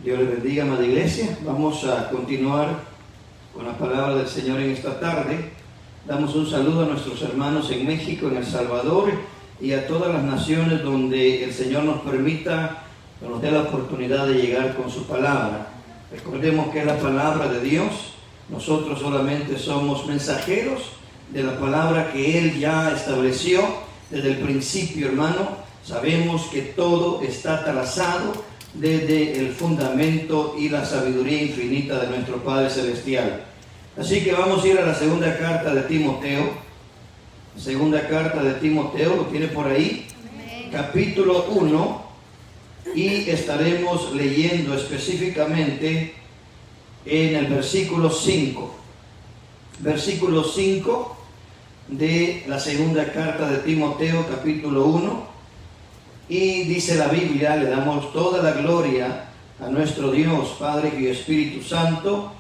Dios les bendiga, amada iglesia. Vamos a continuar con la palabra del Señor en esta tarde. Damos un saludo a nuestros hermanos en México, en El Salvador y a todas las naciones donde el Señor nos permita, nos dé la oportunidad de llegar con su palabra. Recordemos que es la palabra de Dios. Nosotros solamente somos mensajeros de la palabra que Él ya estableció desde el principio, hermano. Sabemos que todo está trazado desde el fundamento y la sabiduría infinita de nuestro Padre Celestial. Así que vamos a ir a la segunda carta de Timoteo. Segunda carta de Timoteo, lo tiene por ahí. Capítulo 1. Y estaremos leyendo específicamente en el versículo 5. Versículo 5 de la segunda carta de Timoteo, capítulo 1. Y dice la Biblia, le damos toda la gloria a nuestro Dios, Padre y Espíritu Santo,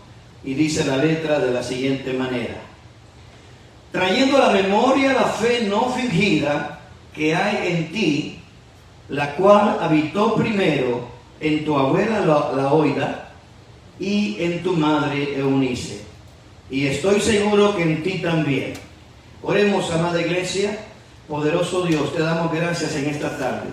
y dice la letra de la siguiente manera: trayendo a la memoria la fe no fingida que hay en ti, la cual habitó primero en tu abuela Loida y en tu madre Eunice, y estoy seguro que en ti también. Oremos, amada iglesia. Poderoso Dios, te damos gracias en esta tarde.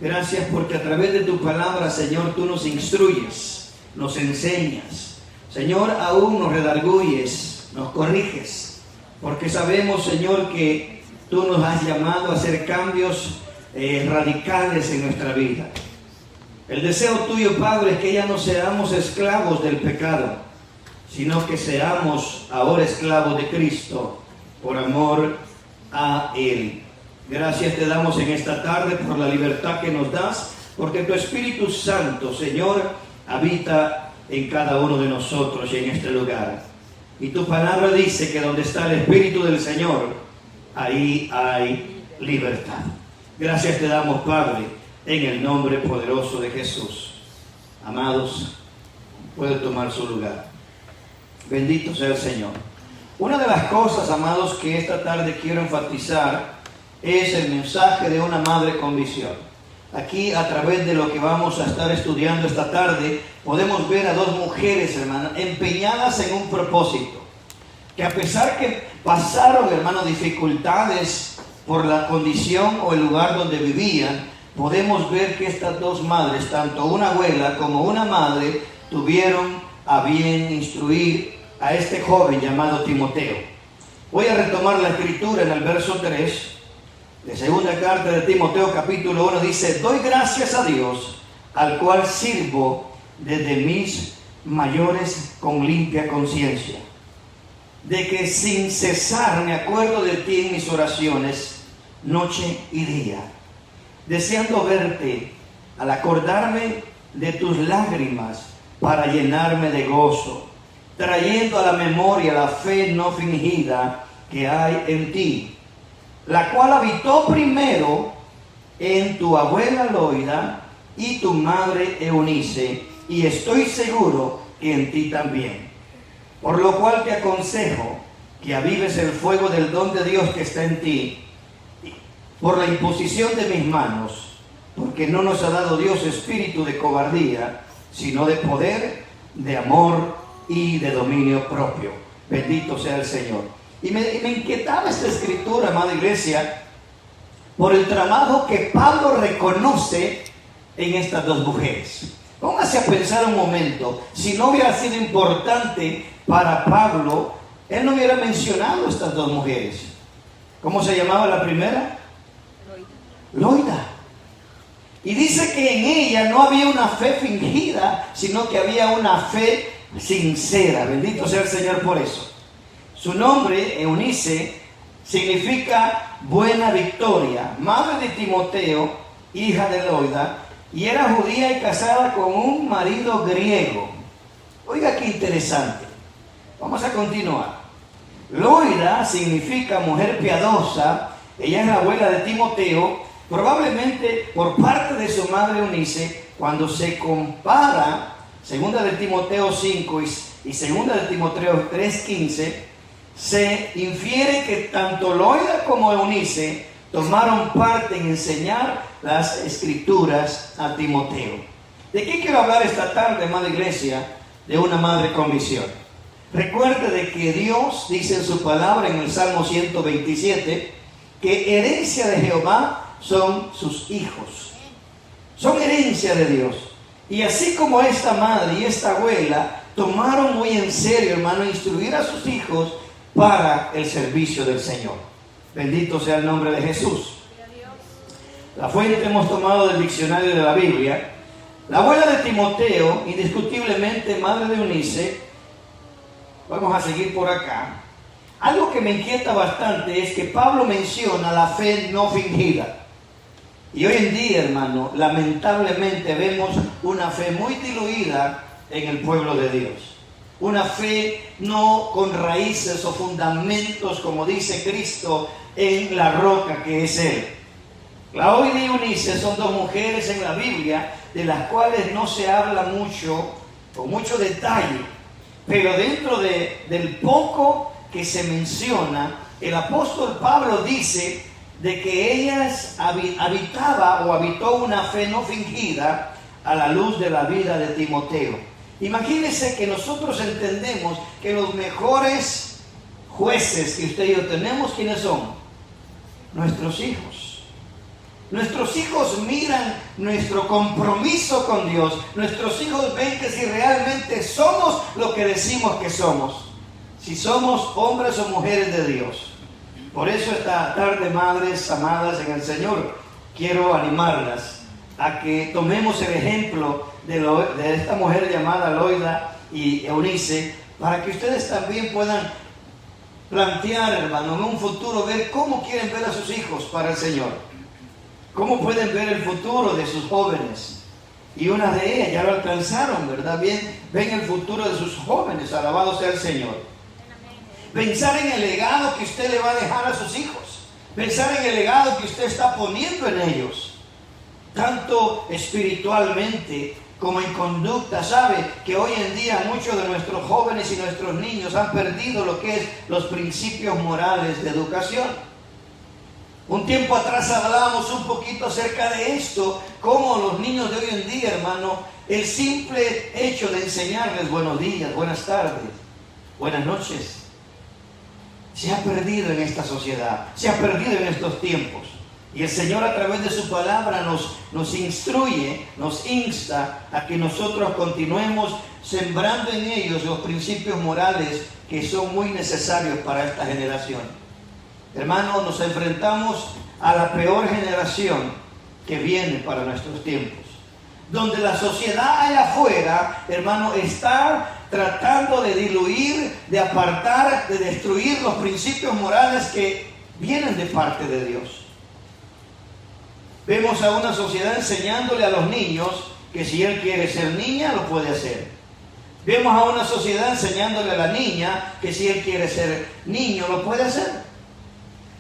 Gracias porque a través de tu palabra, Señor, tú nos instruyes, nos enseñas. Señor, aún nos redarguyes, nos corriges, porque sabemos, Señor, que tú nos has llamado a hacer cambios radicales en nuestra vida. El deseo tuyo, Padre, es que ya no seamos esclavos del pecado, sino que seamos ahora esclavos de Cristo por amor a Él. Gracias te damos en esta tarde por la libertad que nos das, porque tu Espíritu Santo, Señor, habita en cada uno de nosotros y en este lugar. Y tu palabra dice que donde está el Espíritu del Señor, ahí hay libertad. Gracias te damos, Padre, en el nombre poderoso de Jesús. Amados, puede tomar su lugar. Bendito sea el Señor. Una de las cosas, amados, que esta tarde quiero enfatizar es el mensaje de una madre con visión. Aquí, a través de lo que vamos a estar estudiando esta tarde, podemos ver a dos mujeres, hermano, empeñadas en un propósito. Que a pesar que pasaron, hermano, dificultades por la condición o el lugar donde vivían, podemos ver que estas dos madres, tanto una abuela como una madre, tuvieron a bien instruir a este joven llamado Timoteo. Voy a retomar la escritura en el verso 3 de segunda carta de Timoteo, capítulo 1. Dice: doy gracias a Dios, al cual sirvo desde mis mayores con limpia conciencia, de que sin cesar me acuerdo de ti en mis oraciones, noche y día, deseando verte, al acordarme de tus lágrimas, para llenarme de gozo, trayendo a la memoria la fe no fingida que hay en ti, la cual habitó primero en tu abuela Loida y tu madre Eunice, y estoy seguro que en ti también. Por lo cual te aconsejo que avives el fuego del don de Dios que está en ti, por la imposición de mis manos, porque no nos ha dado Dios espíritu de cobardía, sino de poder, de amor y de dominio propio. Bendito sea el Señor. Y me inquietaba esta escritura, amada iglesia, por el trabajo que Pablo reconoce en estas dos mujeres. Póngase a pensar un momento, si no hubiera sido importante para Pablo, él no hubiera mencionado estas dos mujeres. ¿Cómo se llamaba la primera? Loida. Y dice que en ella no había una fe fingida, sino que había una fe sincera. Bendito sea el Señor por eso. Su nombre, Eunice, significa buena victoria, madre de Timoteo, hija de Loida, y era judía y casada con un marido griego. Oiga qué interesante. Vamos a continuar. Loida significa mujer piadosa. Ella es la abuela de Timoteo, probablemente por parte de su madre Eunice. Cuando se compara segunda de Timoteo 5 y segunda de Timoteo 3:15, se infiere que tanto Loida como Eunice tomaron parte en enseñar las escrituras a Timoteo. ¿De qué quiero hablar esta tarde, amada iglesia? De una madre con visión. Recuerde de que Dios dice en su palabra en el Salmo 127 que herencia de Jehová son sus hijos. Son herencia de Dios. Y así como esta madre y esta abuela tomaron muy en serio, hermano, instruir a sus hijos para el servicio del Señor. Bendito sea el nombre de Jesús. La fuente hemos tomado del diccionario de la Biblia. La abuela de Timoteo, indiscutiblemente madre de Eunice. Vamos a seguir por acá. Algo que me inquieta bastante es que Pablo menciona la fe no fingida. Y hoy en día, hermano, lamentablemente vemos una fe muy diluida en el pueblo de Dios. Una fe no con raíces o fundamentos, como dice Cristo, en la roca que es Él. Claudia y Eunice son dos mujeres en la Biblia de las cuales no se habla mucho, con mucho detalle. Pero dentro del poco que se menciona, el apóstol Pablo dice de que ellas habitó una fe no fingida a la luz de la vida de Timoteo. Imagínense que nosotros entendemos que los mejores jueces que usted y yo tenemos, ¿quiénes son? Nuestros hijos. Nuestros hijos miran nuestro compromiso con Dios. Nuestros hijos ven que si realmente somos lo que decimos que somos. Si somos hombres o mujeres de Dios. Por eso esta tarde, madres amadas en el Señor, quiero animarlas a que tomemos el ejemplo de esta mujer llamada Loida y Eunice, para que ustedes también puedan plantear, hermano, en un futuro, ver cómo quieren ver a sus hijos para el Señor. ¿Cómo pueden ver el futuro de sus jóvenes? Y una de ellas ya lo alcanzaron, ¿verdad? Bien, ven el futuro de sus jóvenes, alabado sea el Señor. Pensar en el legado que usted le va a dejar a sus hijos. Pensar en el legado que usted está poniendo en ellos. Tanto espiritualmente como en conducta. Sabe que hoy en día muchos de nuestros jóvenes y nuestros niños han perdido lo que es los principios morales de educación. Un tiempo atrás hablábamos un poquito acerca de esto, cómo los niños de hoy en día, hermano, el simple hecho de enseñarles buenos días, buenas tardes, buenas noches, se ha perdido en esta sociedad, se ha perdido en estos tiempos. Y el Señor a través de su palabra nos instruye, nos insta a que nosotros continuemos sembrando en ellos los principios morales que son muy necesarios para esta generación. Hermanos, nos enfrentamos a la peor generación que viene para nuestros tiempos. Donde la sociedad allá afuera, hermano, está tratando de diluir, de apartar, de destruir los principios morales que vienen de parte de Dios. Vemos a una sociedad enseñándole a los niños que si él quiere ser niña, lo puede hacer. Vemos a una sociedad enseñándole a la niña que si él quiere ser niño, lo puede hacer.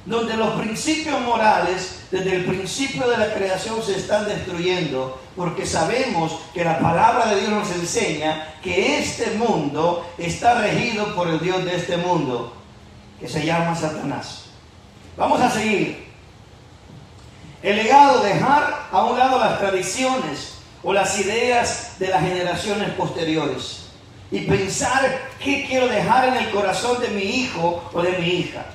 Donde los principios morales desde el principio de la creación se están destruyendo, porque sabemos que la palabra de Dios nos enseña que este mundo está regido por el Dios de este mundo, que se llama Satanás. Vamos a seguir. El legado, dejar a un lado las tradiciones o las ideas de las generaciones posteriores y pensar qué quiero dejar en el corazón de mi hijo o de mi hija.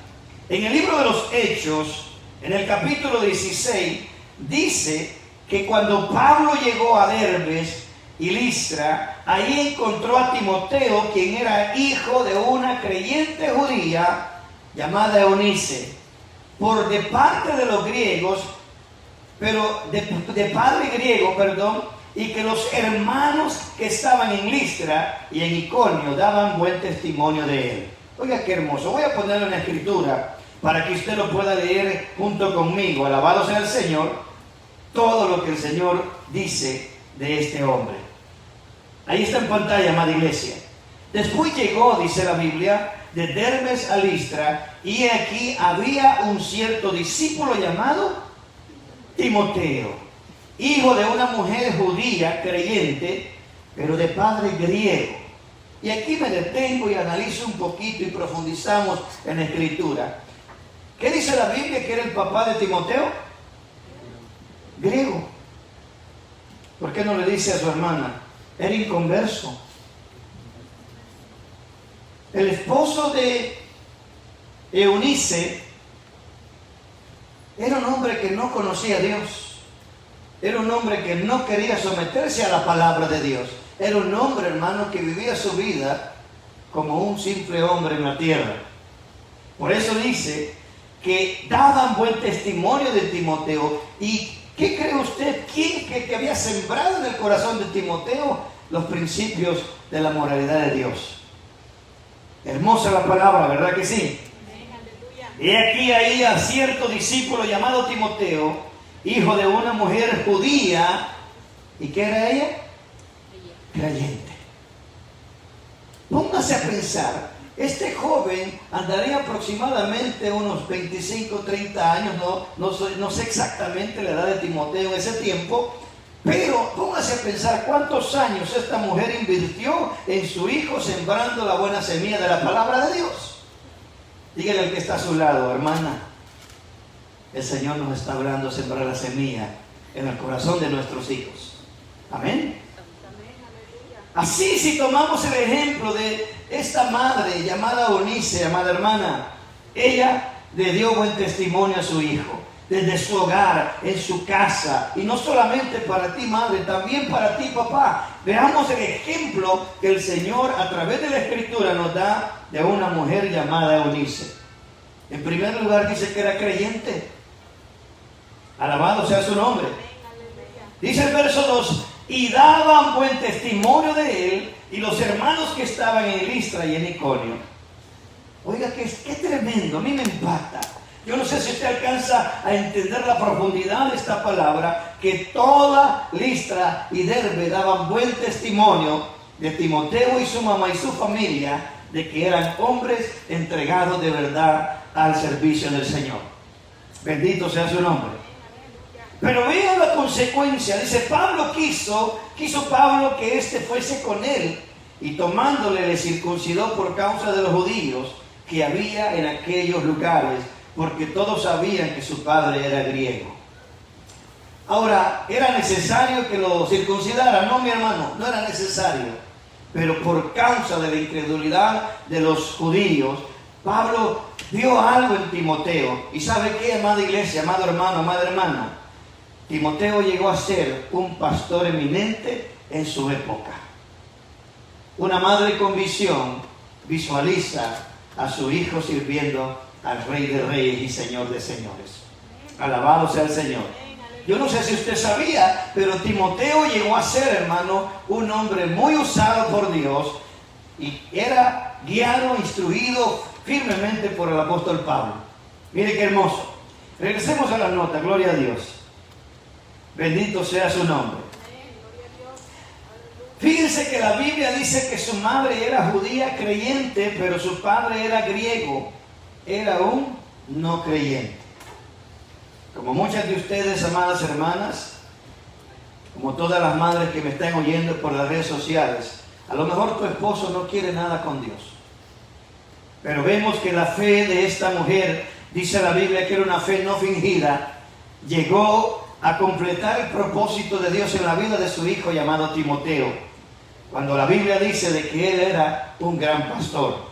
En el libro de los Hechos, en el capítulo 16, dice que cuando Pablo llegó a Derbes y Listra, ahí encontró a Timoteo, quien era hijo de una creyente judía llamada Eunice, por de parte de los griegos, pero de padre griego, y que los hermanos que estaban en Listra y en Iconio daban buen testimonio de él. Oiga, qué hermoso. Voy a ponerlo en la escritura para que usted lo pueda leer junto conmigo. Alabado sea el Señor. Todo lo que el Señor dice de este hombre. Ahí está en pantalla, amada iglesia. Después llegó, dice la Biblia, de Derbes a Listra, y aquí había un cierto discípulo llamado Timoteo, hijo de una mujer judía creyente, pero de padre griego. Y aquí me detengo y analizo un poquito y profundizamos en la escritura. ¿Qué dice la Biblia que era el papá de Timoteo? Griego. ¿Por qué no le dice a su hermana? Era inconverso. El esposo de Eunice era un hombre que no conocía a Dios. Era un hombre que no quería someterse a la palabra de Dios. Era un hombre, hermano, que vivía su vida como un simple hombre en la tierra. Por eso dice que daban buen testimonio de Timoteo. ¿Y qué cree usted? ¿Quién que había sembrado en el corazón de Timoteo los principios de la moralidad de Dios? Hermosa la palabra, ¿verdad que sí? Y aquí ahí a cierto discípulo llamado Timoteo, hijo de una mujer judía. ¿Y qué era ella? Creyente. Póngase a pensar, este joven andaría aproximadamente unos 25, 30 años, no sé exactamente la edad de Timoteo en ese tiempo, pero póngase a pensar cuántos años esta mujer invirtió en su hijo sembrando la buena semilla de la palabra de Dios. Dígale al que está a su lado, hermana, el Señor nos está hablando de sembrar la semilla en el corazón de nuestros hijos. Amén. Así, si tomamos el ejemplo de esta madre llamada Eunice, amada hermana, ella le dio buen testimonio a su hijo, desde su hogar, en su casa, y no solamente para ti, madre, también para ti, papá. Veamos el ejemplo que el Señor a través de la Escritura nos da de una mujer llamada Eunice. En primer lugar dice que era creyente. Alabado sea su nombre. Dice el verso 2, y daban buen testimonio de él y los hermanos que estaban en Listra y en Iconio. Oiga, qué tremendo, a mí me impacta. Yo no sé si usted alcanza a entender la profundidad de esta palabra, que toda Listra y Derbe daban buen testimonio de Timoteo y su mamá y su familia, de que eran hombres entregados de verdad al servicio del Señor. Bendito sea su nombre. Pero vean la consecuencia. Dice, Pablo quiso Pablo que éste fuese con él, y tomándole le circuncidó por causa de los judíos que había en aquellos lugares, porque todos sabían que su padre era griego. Ahora, ¿era necesario que lo circuncidara? No, mi hermano, no era necesario. Pero por causa de la incredulidad de los judíos, Pablo vio algo en Timoteo. ¿Y sabe qué, amada iglesia, amado hermano, amada hermana? Timoteo llegó a ser un pastor eminente en su época. Una madre con visión visualiza a su hijo sirviendo al Rey de Reyes y Señor de Señores. Alabado sea el Señor. Yo no sé si usted sabía, pero Timoteo llegó a ser, hermano, un hombre muy usado por Dios y era guiado, instruido firmemente por el apóstol Pablo. Mire qué hermoso. Regresemos a la nota, gloria a Dios. Bendito sea su nombre. Fíjense que la Biblia dice que su madre era judía creyente, pero su padre era griego. Era un no creyente. Como muchas de ustedes, amadas hermanas, como todas las madres que me están oyendo por las redes sociales, a lo mejor tu esposo no quiere nada con Dios. Pero vemos que la fe de esta mujer, dice la Biblia que era una fe no fingida, llegó a completar el propósito de Dios en la vida de su hijo llamado Timoteo, cuando la Biblia dice de que él era un gran pastor.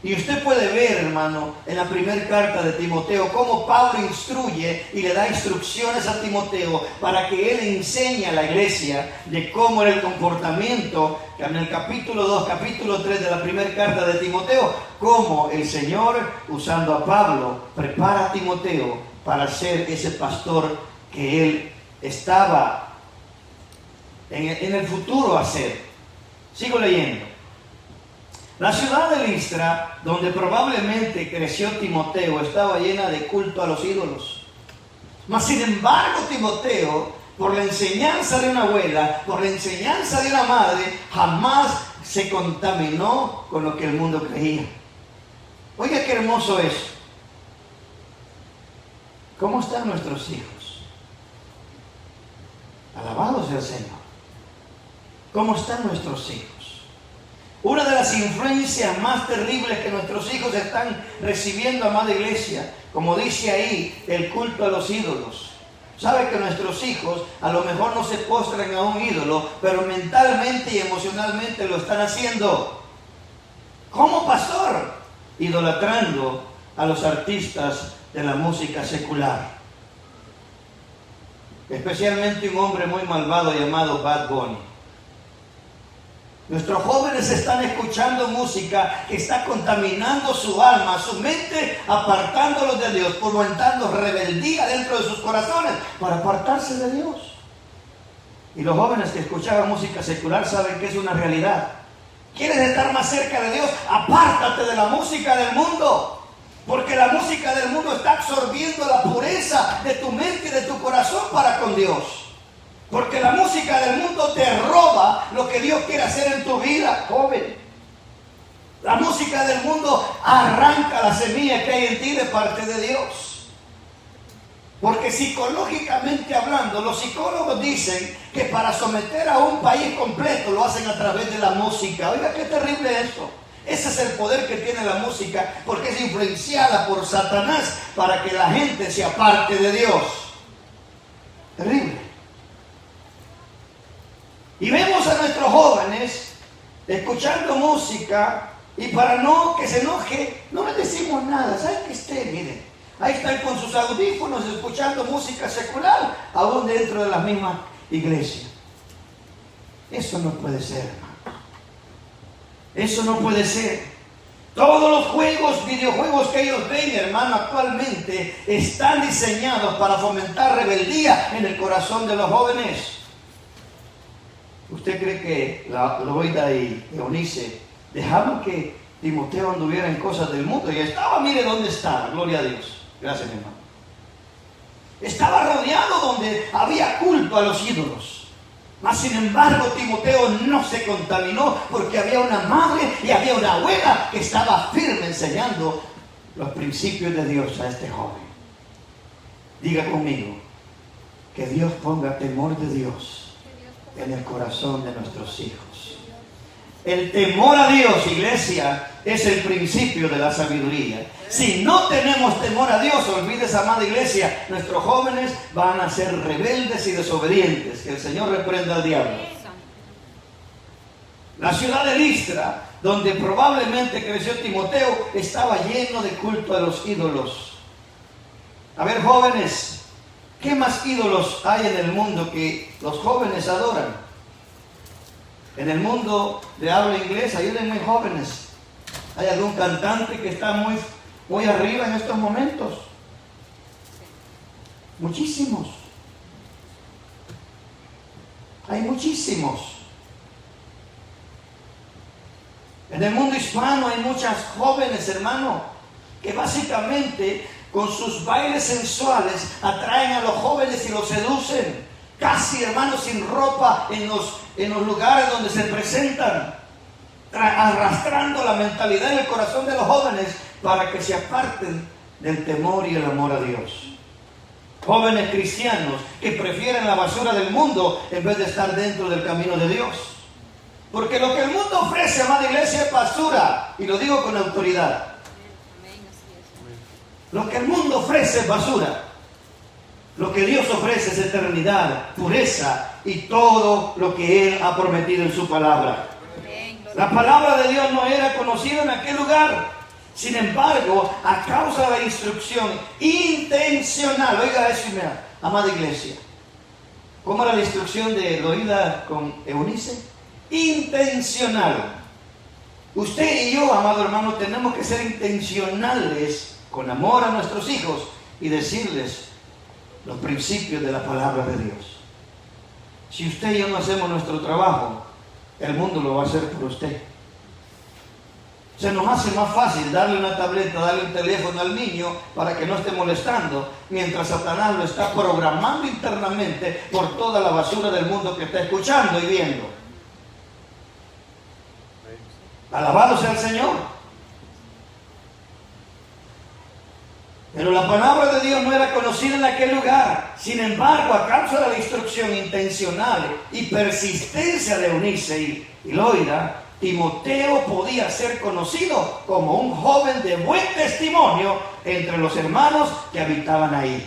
Y usted puede ver, hermano, en la primera carta de Timoteo, cómo Pablo instruye y le da instrucciones a Timoteo para que él enseñe a la iglesia de cómo era el comportamiento, que en el capítulo 2, capítulo 3 de la primera carta de Timoteo, cómo el Señor, usando a Pablo, prepara a Timoteo para ser ese pastor que él estaba en el futuro a ser. Sigo leyendo. La ciudad de Listra, donde probablemente creció Timoteo, estaba llena de culto a los ídolos. Mas sin embargo, Timoteo, por la enseñanza de una abuela, por la enseñanza de una madre, jamás se contaminó con lo que el mundo creía. Oiga, qué hermoso es. ¿Cómo están nuestros hijos? Alabado sea el Señor. ¿Cómo están nuestros hijos? Una de las influencias más terribles que nuestros hijos están recibiendo, amada iglesia, como dice ahí, el culto a los ídolos. Sabe que nuestros hijos a lo mejor no se postran a un ídolo, pero mentalmente y emocionalmente lo están haciendo. ¿Cómo, pastor? Idolatrando a los artistas de la música secular. Especialmente un hombre muy malvado llamado Bad Bunny. Nuestros jóvenes están escuchando música que está contaminando su alma, su mente, apartándolos de Dios, fomentando rebeldía dentro de sus corazones para apartarse de Dios. Y los jóvenes que escuchaban música secular saben que es una realidad. ¿Quieres estar más cerca de Dios? Apártate de la música del mundo, porque la música del mundo está absorbiendo la pureza de tu mente y de tu corazón para con Dios. Porque la música del mundo te roba lo que Dios quiere hacer en tu vida, joven. La música del mundo arranca la semilla que hay en ti de parte de Dios. Porque psicológicamente hablando, los psicólogos dicen que para someter a un país completo lo hacen a través de la música. Oiga, qué terrible eso. Ese es el poder que tiene la música, porque es influenciada por Satanás para que la gente se aparte de Dios. Terrible. Y vemos a nuestros jóvenes escuchando música y para no que se enoje, no les decimos nada. ¿Saben que esté? Miren, ahí están con sus audífonos escuchando música secular, aún dentro de la misma iglesia. Eso no puede ser, hermano. Eso no puede ser. Todos los juegos, videojuegos que ellos ven, hermano, actualmente están diseñados para fomentar rebeldía en el corazón de los jóvenes. ¿Usted cree que Loida y Eunice dejaban que Timoteo anduviera en cosas del mundo? Y estaba, mire dónde estaba, gloria a Dios. Gracias, mi hermano. Estaba rodeado donde había culto a los ídolos. Mas sin embargo, Timoteo no se contaminó porque había una madre y había una abuela que estaba firme enseñando los principios de Dios a este joven. Diga conmigo, que Dios ponga temor de Dios en el corazón de nuestros hijos. El temor a Dios, iglesia, es el principio de la sabiduría. Si no tenemos temor a Dios, olvides, amada iglesia, nuestros jóvenes van a ser rebeldes y desobedientes. Que el Señor reprenda al diablo. La ciudad de Listra, donde probablemente creció Timoteo, estaba lleno de culto a los ídolos. A ver, jóvenes, ¿qué más ídolos hay en el mundo que los jóvenes adoran? En el mundo de habla inglesa, ayúdenme, jóvenes. ¿Hay algún cantante que está muy arriba en estos momentos? Muchísimos. Hay muchísimos. En el mundo hispano hay muchas jóvenes, hermano, que básicamente con sus bailes sensuales atraen a los jóvenes y los seducen. Casi, hermanos, sin ropa en los lugares donde se presentan, arrastrando la mentalidad en el corazón de los jóvenes para que se aparten del temor y el amor a Dios. Jóvenes cristianos que prefieren la basura del mundo en vez de estar dentro del camino de Dios. Porque lo que el mundo ofrece, amada iglesia, es basura. Y lo digo con autoridad. Lo que el mundo ofrece es basura. Lo que Dios ofrece es eternidad, pureza y todo lo que Él ha prometido en su palabra. La palabra de Dios no era conocida en aquel lugar. Sin embargo, a causa de la instrucción intencional, oiga eso, mira, amada iglesia, ¿cómo era la instrucción de Loida con Eunice? Intencional. Usted y yo, amado hermano, tenemos que ser intencionales con amor a nuestros hijos y decirles los principios de la palabra de Dios. Si usted y yo no hacemos nuestro trabajo, el mundo lo va a hacer por usted. Se nos hace más fácil darle una tableta, darle un teléfono al niño para que no esté molestando, mientras Satanás lo está programando internamente por toda la basura del mundo que está escuchando y viendo. Alabado sea el Señor. Pero la palabra de Dios no era conocida en aquel lugar. Sin embargo, a causa de la instrucción intencional y persistencia de Eunice y Loida, Timoteo podía ser conocido como un joven de buen testimonio entre los hermanos que habitaban ahí.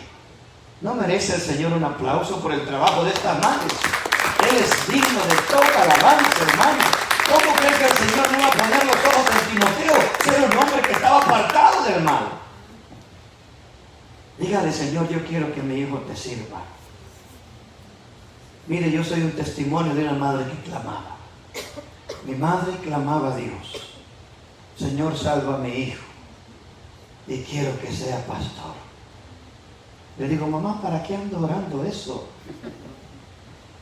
¿No merece el Señor un aplauso por el trabajo de estas madres? Él es digno de toda alabanza, hermano. ¿Cómo cree que el Señor no va a poner los ojos en Timoteo? Era un hombre que estaba apartado del mal. Dígale, Señor, yo quiero que mi hijo te sirva. Mire, yo soy un testimonio de una madre que clamaba. Mi madre clamaba a Dios: Señor, salva a mi hijo y quiero que sea pastor. Le digo: mamá, ¿para qué ando orando eso?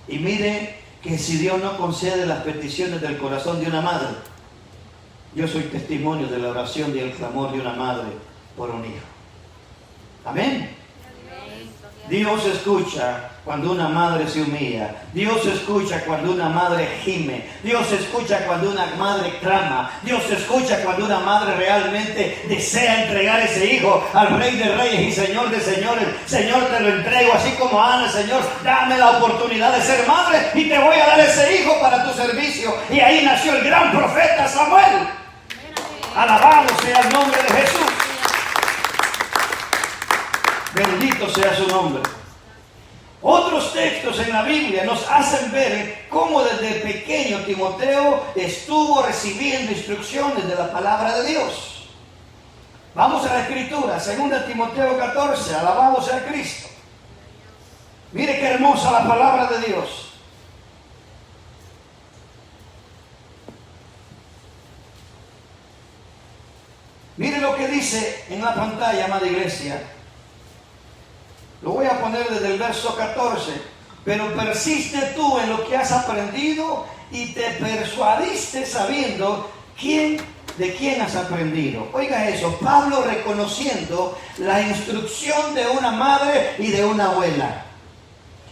Y mire que si Dios no concede las peticiones del corazón de una madre, yo soy testimonio de la oración y el clamor de una madre por un hijo. Amén. Dios escucha cuando una madre se humilla. Dios escucha cuando una madre gime. Dios escucha cuando una madre clama. Dios escucha cuando una madre realmente desea entregar ese hijo al Rey de Reyes y Señor de Señores. Señor, te lo entrego, así como Ana. Señor, dame la oportunidad de ser madre y te voy a dar ese hijo para tu servicio. Y ahí nació el gran profeta Samuel. Alabado sea el nombre de Jesús. Bendito sea su nombre. Otros textos en la Biblia nos hacen ver cómo desde pequeño Timoteo estuvo recibiendo instrucciones de la palabra de Dios. Vamos a la Escritura, 2 Timoteo 14, alabado sea Cristo. Mire qué hermosa la palabra de Dios. Mire lo que dice en la pantalla, amada iglesia. Lo voy a poner desde el verso 14. Pero persiste tú en lo que has aprendido y te persuadiste sabiendo de quién has aprendido. Oiga eso, Pablo reconociendo la instrucción de una madre y de una abuela.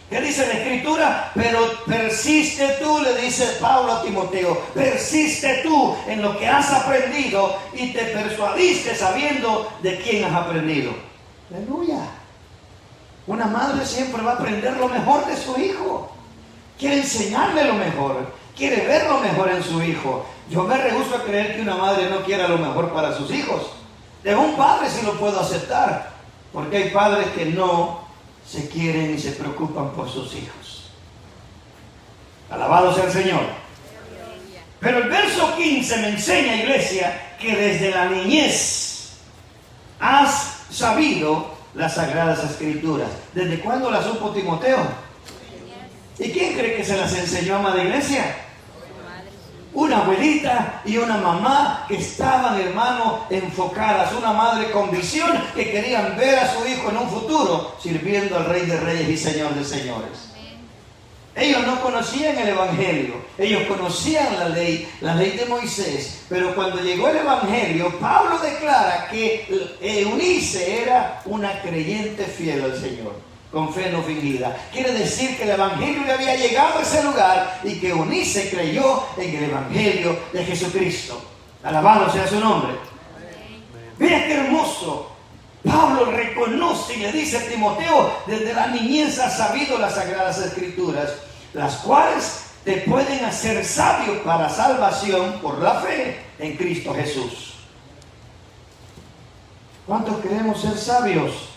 ¿Qué dice la Escritura? Pero persiste tú, le dice Pablo a Timoteo, persiste tú en lo que has aprendido y te persuadiste sabiendo de quién has aprendido. Aleluya. Una madre siempre va a aprender lo mejor de su hijo. Quiere enseñarle lo mejor. Quiere ver lo mejor en su hijo. Yo me rehúso a creer que una madre no quiera lo mejor para sus hijos. De un padre sí lo puedo aceptar. Porque hay padres que no se quieren y se preocupan por sus hijos. Alabado sea el Señor. Pero el verso 15 me enseña, iglesia, que desde la niñez has sabido las Sagradas Escrituras. ¿Desde cuándo las supo Timoteo? ¿Y quién cree que se las enseñó, amada iglesia? Una abuelita y una mamá que estaban, hermano, enfocadas. Una madre con visión que querían ver a su hijo en un futuro sirviendo al Rey de Reyes y Señor de Señores. Ellos no conocían el Evangelio, ellos conocían la ley de Moisés, pero cuando llegó el Evangelio, Pablo declara que Eunice era una creyente fiel al Señor, con fe no fingida. Quiere decir que el Evangelio le había llegado a ese lugar y que Eunice creyó en el Evangelio de Jesucristo. Alabado sea su nombre. Mira qué hermoso. Pablo reconoce y le dice a Timoteo: desde la niñez has sabido las Sagradas Escrituras, las cuales te pueden hacer sabio para salvación por la fe en Cristo Jesús. ¿Cuántos queremos ser sabios?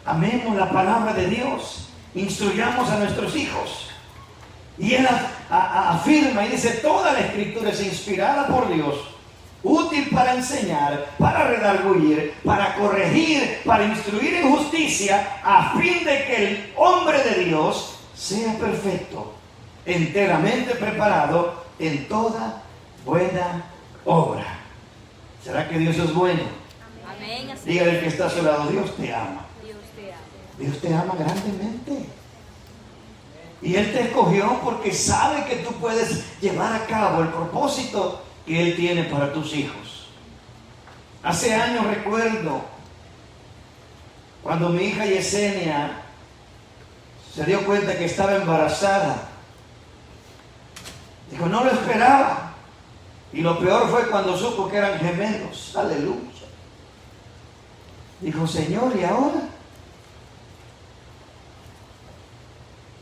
Amemos la palabra de Dios, instruyamos a nuestros hijos. Y él afirma y dice: toda la Escritura es inspirada por Dios, útil para enseñar, para redarguir, para corregir, para instruir en justicia, a fin de que el hombre de Dios sea perfecto, enteramente preparado en toda buena obra. ¿Será que Dios es bueno? Amén. Dígale al que está a su lado: Dios te ama. Dios te ama grandemente. Y Él te escogió porque sabe que tú puedes llevar a cabo el propósito que Él tiene para tus hijos. Hace años recuerdo cuando mi hija Yesenia se dio cuenta que estaba embarazada. Dijo: no lo esperaba. Y lo peor fue cuando supo que eran gemelos. Aleluya. Dijo: Señor, ¿y ahora?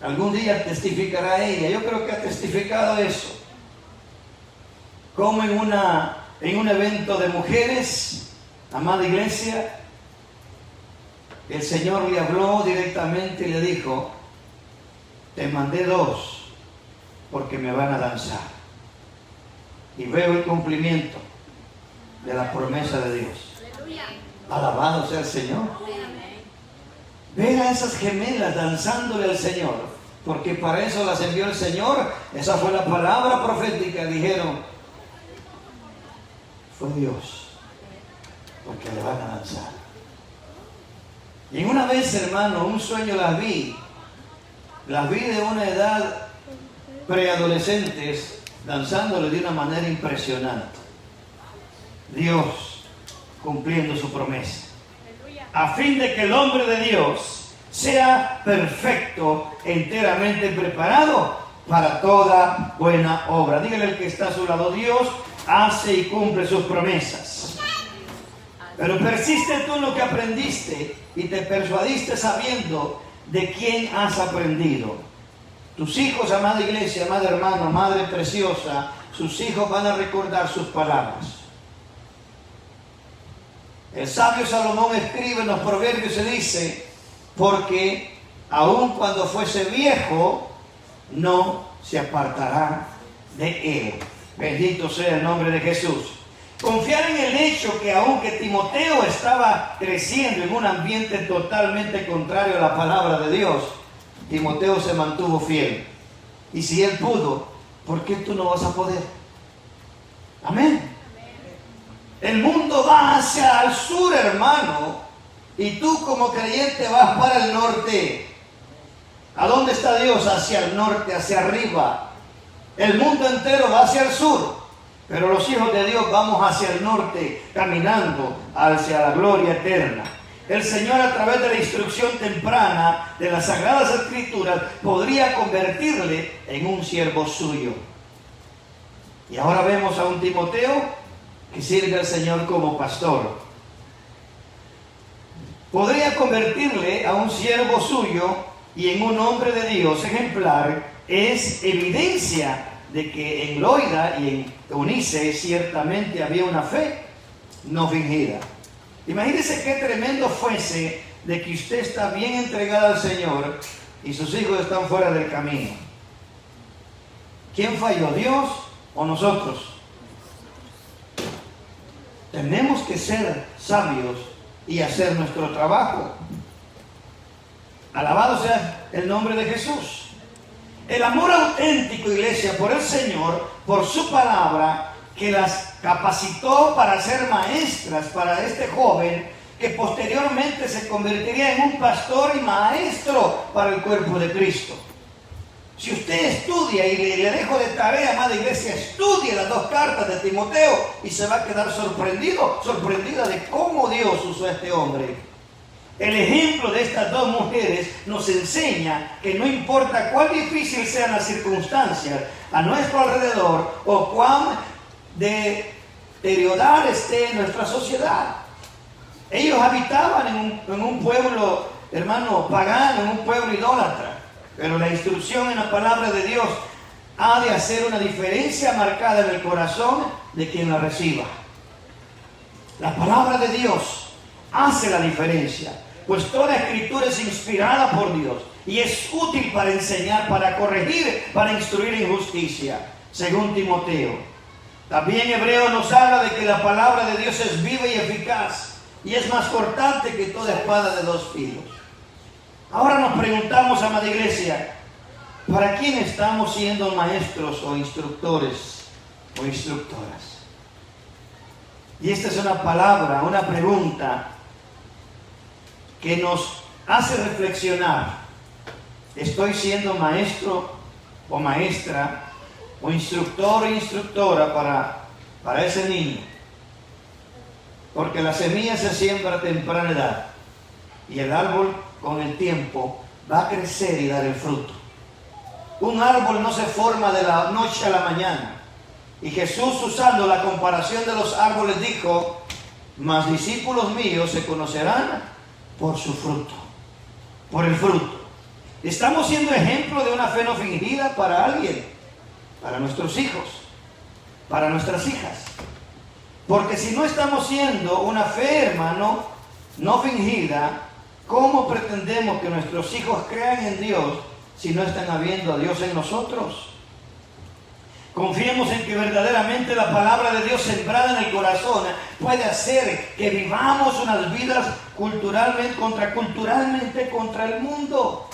Algún día testificará ella. Yo creo que ha testificado eso. Como en un evento de mujeres, amada iglesia, el Señor le habló directamente y le dijo: te mandé 2 porque me van a danzar. Y veo el cumplimiento de la promesa de Dios. Alabado sea el Señor. Ver a esas gemelas danzándole al Señor, porque para eso las envió el Señor. Esa fue la palabra profética. Dijeron: fue Dios, porque le van a danzar. Y en una vez, hermano, un sueño las vi de una edad preadolescentes, danzándole de una manera impresionante. Dios cumpliendo su promesa, a fin de que el hombre de Dios sea perfecto, enteramente preparado para toda buena obra. Dígale al que está a su lado: Dios hace y cumple sus promesas. Pero persiste tú en lo que aprendiste y te persuadiste sabiendo de quién has aprendido. Tus hijos, amada iglesia, amado hermano, madre preciosa, sus hijos van a recordar sus palabras. El sabio Salomón escribe en los proverbios y dice: porque aun cuando fuese viejo, no se apartará de él. Bendito sea el nombre de Jesús. Confiar en el hecho que aunque Timoteo estaba creciendo en un ambiente totalmente contrario a la palabra de Dios, Timoteo se mantuvo fiel. Y si él pudo, ¿por qué tú no vas a poder? Amén. El mundo va hacia el sur, hermano, y tú como creyente vas para el norte. ¿A dónde está Dios? Hacia el norte, hacia arriba. El mundo entero va hacia el sur, pero los hijos de Dios vamos hacia el norte, caminando hacia la gloria eterna. El Señor, a través de la instrucción temprana de las Sagradas Escrituras, podría convertirle en un siervo suyo. Y ahora vemos a un Timoteo que sirve al Señor como pastor. Podría convertirle a un siervo suyo y en un hombre de Dios ejemplar. Es evidencia de que en Loida y en Eunice ciertamente había una fe no fingida. Imagínese qué tremendo fuese de que usted está bien entregada al Señor y sus hijos están fuera del camino. ¿Quién falló, Dios o nosotros? Tenemos que ser sabios y hacer nuestro trabajo. Alabado sea el nombre de Jesús. El amor auténtico, iglesia, por el Señor, por su palabra, que las capacitó para ser maestras para este joven, que posteriormente se convertiría en un pastor y maestro para el cuerpo de Cristo. Si usted estudia, y le dejo de tarea, amada iglesia, estudie las 2 cartas de Timoteo y se va a quedar sorprendida de cómo Dios usó a este hombre. El ejemplo de estas 2 mujeres nos enseña que no importa cuán difícil sean las circunstancias a nuestro alrededor o cuán deteriorada esté nuestra sociedad. Ellos habitaban en un pueblo, hermano, pagano, en un pueblo idólatra. Pero la instrucción en la palabra de Dios ha de hacer una diferencia marcada en el corazón de quien la reciba. La palabra de Dios hace la diferencia, pues toda escritura es inspirada por Dios y es útil para enseñar, para corregir, para instruir en justicia, según Timoteo. También Hebreo nos habla de que la palabra de Dios es viva y eficaz y es más cortante que toda espada de 2 filos. Ahora nos preguntamos, amada iglesia, ¿para quién estamos siendo maestros o instructores o instructoras? Y esta es una palabra, una pregunta que nos hace reflexionar. ¿Estoy siendo maestro o maestra o instructor o instructora para ese niño? Porque la semilla se siembra a temprana edad y el árbol con el tiempo va a crecer y dar el fruto. Un árbol no se forma de la noche a la mañana. Y Jesús, usando la comparación de los árboles, dijo: mas discípulos míos se conocerán por su fruto, por el fruto. Estamos siendo ejemplo de una fe no fingida para alguien, para nuestros hijos, para nuestras hijas. Porque si no estamos siendo una fe, hermano, no fingida, ¿Cómo pretendemos que nuestros hijos crean en Dios si no están habiendo a Dios en nosotros? Confiemos en que verdaderamente la palabra de Dios sembrada en el corazón puede hacer que vivamos unas vidas contraculturalmente contra el mundo.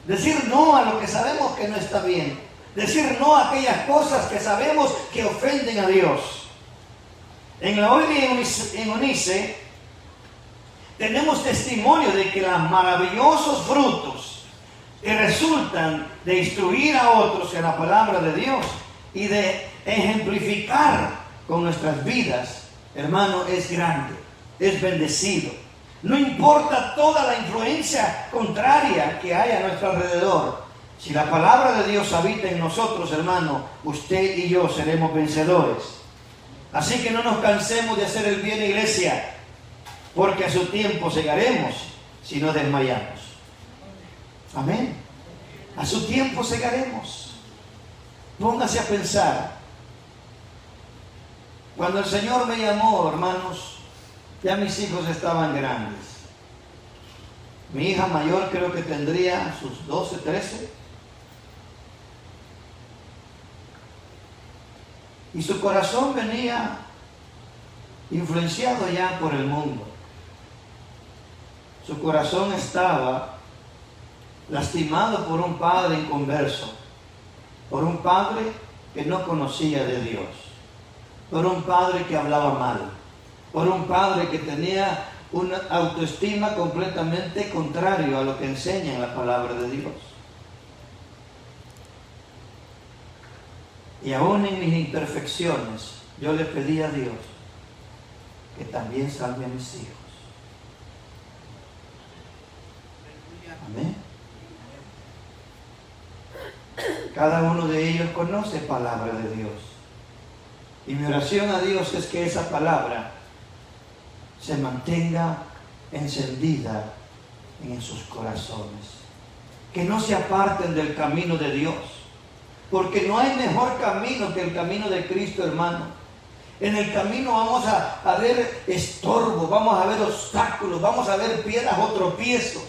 Decir no a lo que sabemos que no está bien. Decir no a aquellas cosas que sabemos que ofenden a Dios. En la ONI en Unice tenemos testimonio de que los maravillosos frutos que resultan de instruir a otros en la palabra de Dios y de ejemplificar con nuestras vidas, hermano, es grande, es bendecido. No importa toda la influencia contraria que haya a nuestro alrededor, si la palabra de Dios habita en nosotros, hermano, usted y yo seremos vencedores. Así que no nos cansemos de hacer el bien, iglesia, porque a su tiempo segaremos si no desmayamos. Amén. A su tiempo segaremos. Póngase a pensar. Cuando el Señor me llamó, hermanos, ya mis hijos estaban grandes. Mi hija mayor creo que tendría sus 12, 13. Y su corazón venía influenciado ya por el mundo. Su corazón estaba lastimado por un padre inconverso, por un padre que no conocía de Dios, por un padre que hablaba mal, por un padre que tenía una autoestima completamente contrario a lo que enseña en la palabra de Dios. Y aún en mis imperfecciones, yo le pedí a Dios que también salve a mis hijos. Amén. Cada uno de ellos conoce palabra de Dios. Y mi oración a Dios es que esa palabra se mantenga encendida en sus corazones. Que no se aparten del camino de Dios. Porque no hay mejor camino que el camino de Cristo, hermano. En el camino vamos a ver estorbo, vamos a ver obstáculos, vamos a ver piedras o tropiezos.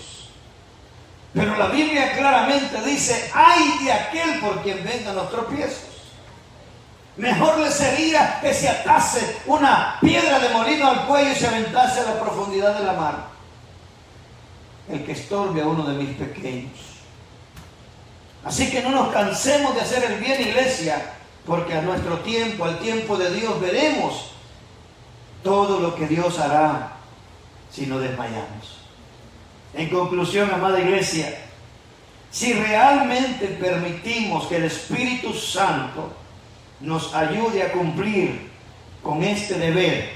Pero la Biblia claramente dice, ¡ay de aquel por quien vengan los tropiezos! Mejor le sería que se atase una piedra de molino al cuello y se aventase a la profundidad de la mar. El que estorbe a uno de mis pequeños. Así que no nos cansemos de hacer el bien, iglesia, porque a nuestro tiempo, al tiempo de Dios, veremos todo lo que Dios hará si no desmayamos. En conclusión, amada iglesia, si realmente permitimos que el Espíritu Santo nos ayude a cumplir con este deber,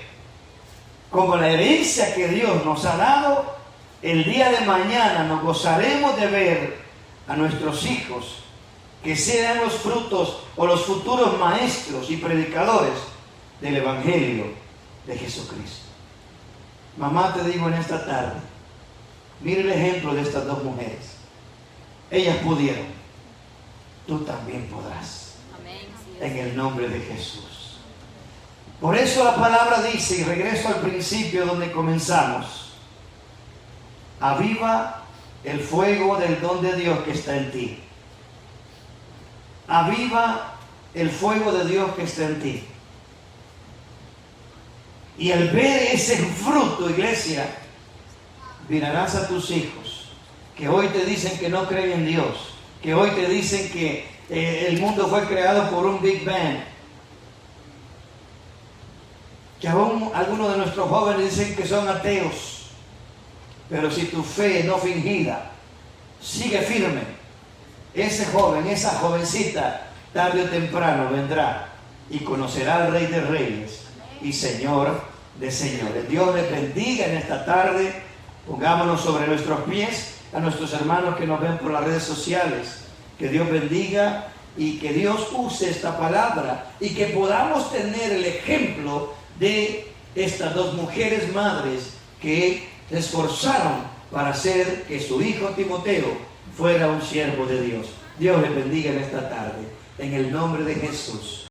como la herencia que Dios nos ha dado, el día de mañana nos gozaremos de ver a nuestros hijos que sean los frutos o los futuros maestros y predicadores del Evangelio de Jesucristo. Mamá, te digo en esta tarde, mire el ejemplo de estas dos mujeres. Ellas pudieron. Tú también podrás. Amén. En el nombre de Jesús. Por eso la palabra dice, y regreso al principio donde comenzamos, aviva el fuego del don de Dios que está en ti. Aviva el fuego de Dios que está en ti. Y al ver ese fruto, iglesia, mirarás a tus hijos que hoy te dicen que no creen en Dios, que hoy te dicen que el mundo fue creado por un Big Bang, que aún algunos de nuestros jóvenes dicen que son ateos. Pero si tu fe no fingida sigue firme, ese joven, esa jovencita, tarde o temprano vendrá y conocerá al Rey de Reyes y Señor de señores. Dios les bendiga en esta tarde. Pongámonos sobre nuestros pies. A nuestros hermanos que nos ven por las redes sociales, que Dios bendiga y que Dios use esta palabra y que podamos tener el ejemplo de estas dos mujeres madres que se esforzaron para hacer que su hijo Timoteo fuera un siervo de Dios. Dios les bendiga en esta tarde, en el nombre de Jesús.